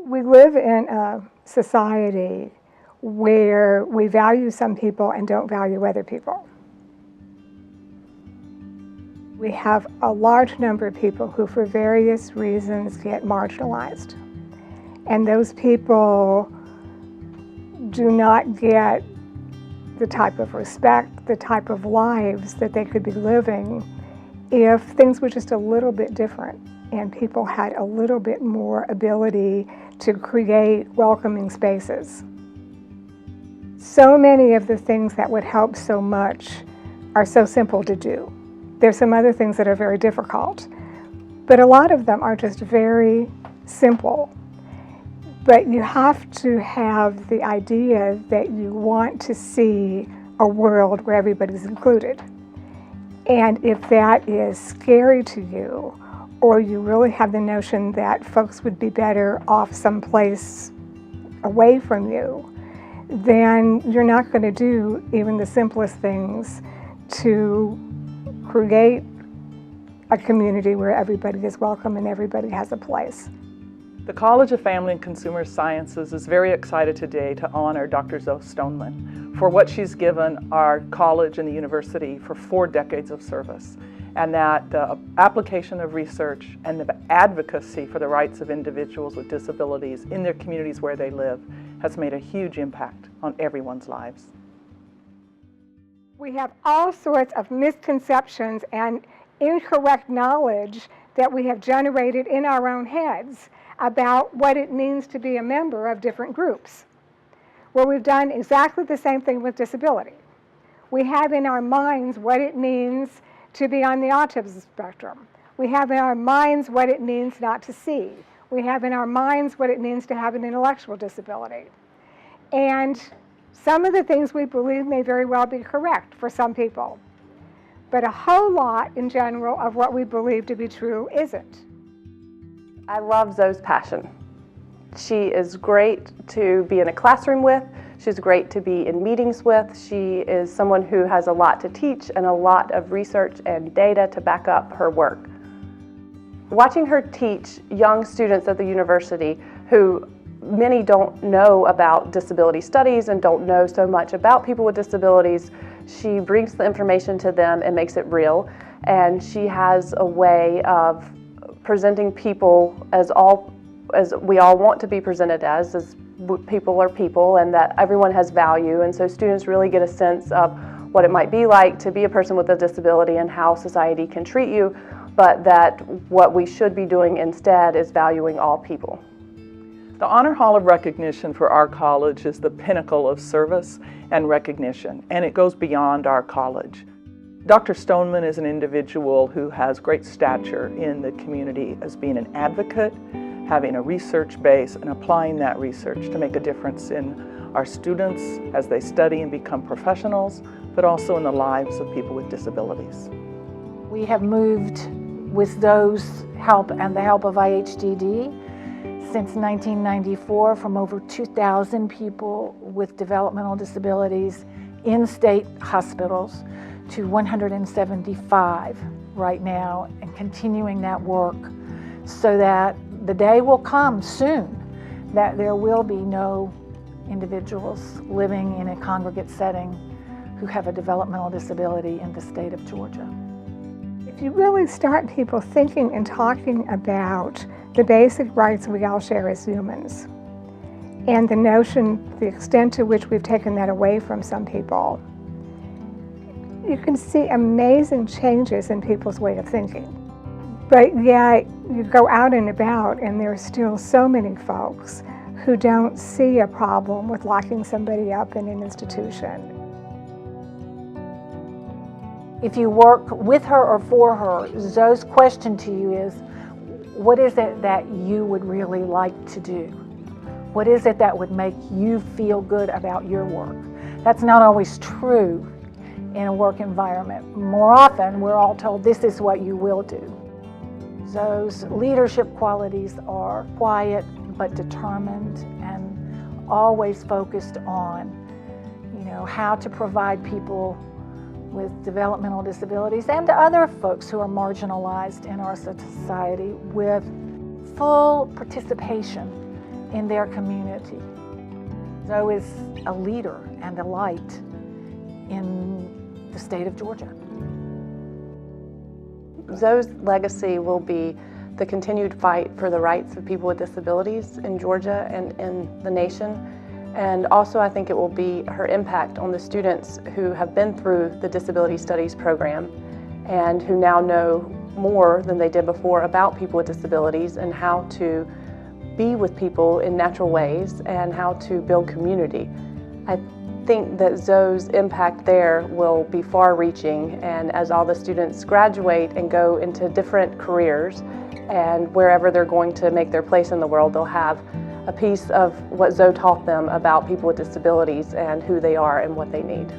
We live in a society where we value some people and don't value other people. We have a large number of people who, for various reasons, get marginalized. And those people do not get the type of respect, the type of lives that they could be living if things were just a little bit different and people had a little bit more ability to create welcoming spaces. So many of the things that would help so much are so simple to do. There's some other things that are very difficult, but a lot of them are just very simple. But you have to have the idea that you want to see a world where everybody's included. And if that is scary to you, or you really have the notion that folks would be better off someplace away from you, then you're not going to do even the simplest things to create a community where everybody is welcome and everybody has a place. The College of Family and Consumer Sciences is very excited today to honor Dr. Zoe Stoneman for what she's given our college and the university for 4 decades of service, and that the application of research and the advocacy for the rights of individuals with disabilities in their communities where they live has made a huge impact on everyone's lives. We have all sorts of misconceptions and incorrect knowledge that we have generated in our own heads about what it means to be a member of different groups. Well, we've done exactly the same thing with disability. We have in our minds what it means to be on the autism spectrum. We have in our minds what it means not to see. We have in our minds what it means to have an intellectual disability. And some of the things we believe may very well be correct for some people, but a whole lot in general of what we believe to be true isn't. I love Zoe's passion. She is great to be in a classroom with. She's great to be in meetings with. She is someone who has a lot to teach and a lot of research and data to back up her work. Watching her teach young students at the university who many don't know about disability studies and don't know so much about people with disabilities, she brings the information to them and makes it real. And she has a way of presenting people as we all want to be presented as people are people, and that everyone has value. And so students really get a sense of what it might be like to be a person with a disability and how society can treat you, but that what we should be doing instead is valuing all people. The Honor Hall of Recognition for our college is the pinnacle of service and recognition, and it goes beyond our college. Dr. Stoneman is an individual who has great stature in the community as being an advocate, having a research base, and applying that research to make a difference in our students as they study and become professionals, but also in the lives of people with disabilities. We have moved with Zoe's help and the help of IHDD since 1994 from over 2,000 people with developmental disabilities in state hospitals to 175 right now, and continuing that work so that the day will come soon that there will be no individuals living in a congregate setting who have a developmental disability in the state of Georgia. If you really start people thinking and talking about the basic rights we all share as humans, and the notion, the extent to which we've taken that away from some people, you can see amazing changes in people's way of thinking. But yet, you go out and about and there are still so many folks who don't see a problem with locking somebody up in an institution. If you work with her or for her, Zoe's question to you is, what is it that you would really like to do? What is it that would make you feel good about your work? That's not always true in a work environment. More often, we're all told this is what you will do. Zoe's leadership qualities are quiet but determined and always focused on, how to provide people with developmental disabilities and other folks who are marginalized in our society with full participation in their community. Zoe is a leader and a light in the state of Georgia. Zoe's legacy will be the continued fight for the rights of people with disabilities in Georgia and in the nation. And also I think it will be her impact on the students who have been through the Disability Studies program and who now know more than they did before about people with disabilities and how to be with people in natural ways and how to build community. I think that Zoe's impact there will be far-reaching, and as all the students graduate and go into different careers and wherever they're going to make their place in the world, they'll have a piece of what Zoe taught them about people with disabilities and who they are and what they need.